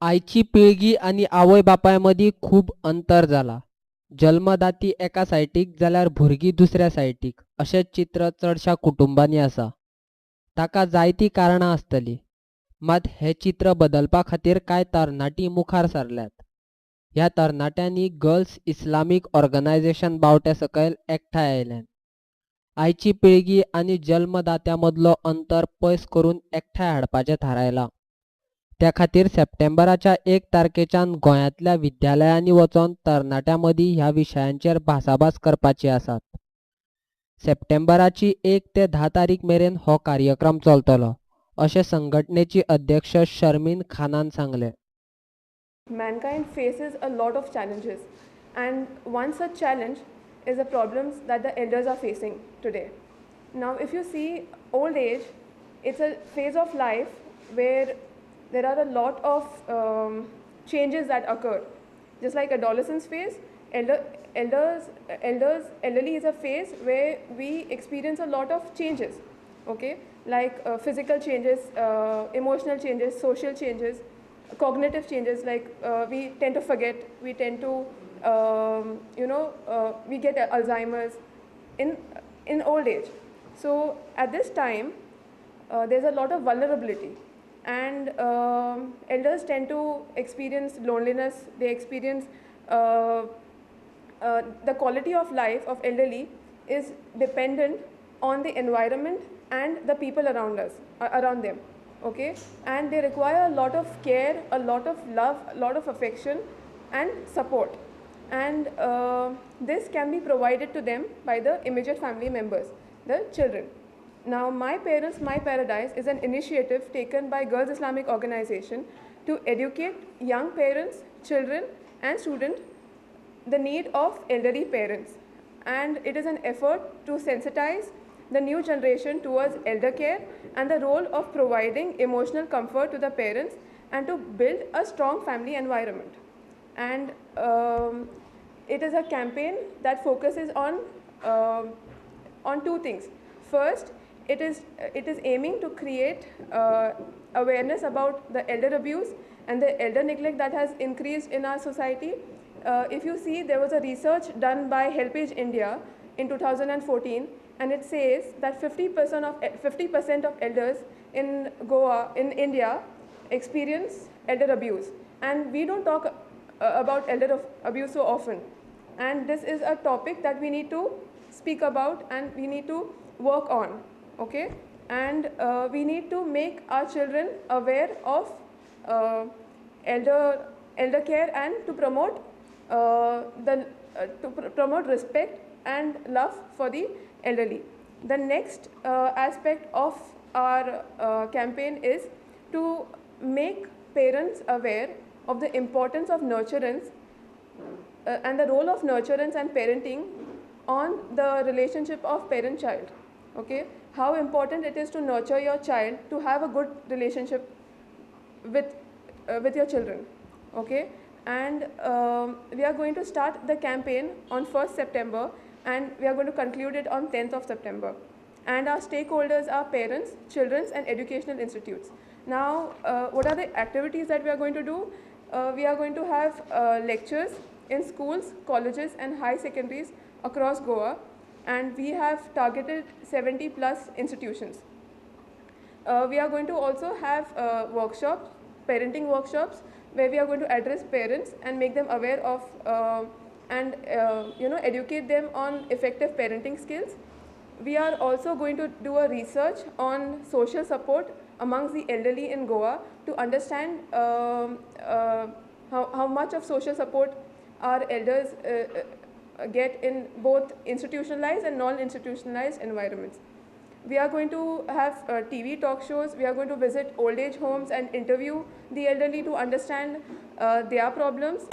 आईची पिळगी आणि आवय बापायमदी खूप अंतर जाला. जन्मदाती एका सायटीक जाल्यार भुरगीं दुसऱ्या सायटीक अशें चित्र चडशा कुटुंबांनी आसा. ताका जायतीं कारणां आसतलीं. मात हें चित्र बदलपा खातीर कांय तरणाटीं मुखार सरल्यात. ह्या तरणाट्यांनी गर्ल्स इस्लामीक ऑर्गनायझेशन बावटे सकयल एकठांय आयल्यात. आयची पिळगी आनी जल्मदात्यामदलो अंतर पयस करून एकठांय हाडपाचें थारायलां. त्या खातीर सप्टेंबराच्या 1 तारखेच्यान गोंयांतल्या विद्यालयांनी वचोन तरणाट्यांमदीं ह्या विशयांचेर भासाभास करपाची आसात. सप्टेंबराची 1 ते 10 तारीख मेरेन हो कार्यक्रम चलतलो, अशें संघटनेची अध्यक्ष शर्मीन खानान सांगलें. Mankind faces a lot of challenges, and one such challenge is the problems that the elders are facing today. Now, if you see old age, it's a phase of life where there are a lot of changes that occur. Just like adolescence phase, elderly is a phase where we experience a lot of changes, okay, like physical changes, emotional changes, social changes, cognitive changes, like we tend to forget, we tend to we get Alzheimer's in old age. So at this time there's a lot of vulnerability, and elders tend to experience loneliness. They experience the quality of life of elderly is dependent on the environment and the people around us, around them, okay, and they require a lot of care, a lot of love, a lot of affection and support, and this can be provided to them by the immediate family members, the children. Now, My Parents, My Paradise is an initiative taken by Girls Islamic Organization to educate young parents, children and students the need of elderly parents, and it is an effort to sensitize the new generation towards elder care and the role of providing emotional comfort to the parents and to build a strong family environment. And it is a campaign that focuses on two things. First, it is aiming to create awareness about the elder abuse and the elder neglect that has increased in our society. If you see, there was a research done by Helpage India in 2014, and it says that 50% of elders in Goa, in India, experience elder abuse, and we don't talk about elder abuse so often. And this is a topic that we need to speak about and we need to work on, okay, and we need to make our children aware of elder care and to promote promote respect and love for the elderly. The next aspect of our campaign is to make parents aware of the importance of nurturance and the role of nurturance and parenting on the relationship of parent-child. Okay, how important it is to nurture your child to have a good relationship with your children. Okay, and we are going to start the campaign on 1st September and we are going to conclude it on 10th of September. And our stakeholders are parents, children and educational institutes. Now, what are the activities that we are going to do? We are going to have lectures in schools, colleges and high secondaries across Goa, and we have targeted 70 plus institutions. We are going to also have workshops, parenting workshops, where we are going to address parents and make them aware of and educate them on effective parenting skills. We are also going to do a research on social support amongst the elderly in Goa to understand how much of social support our elders get in both institutionalized and non-institutionalized environments. We are going to have TV talk shows. We are going to visit old age homes and interview the elderly to understand their problems.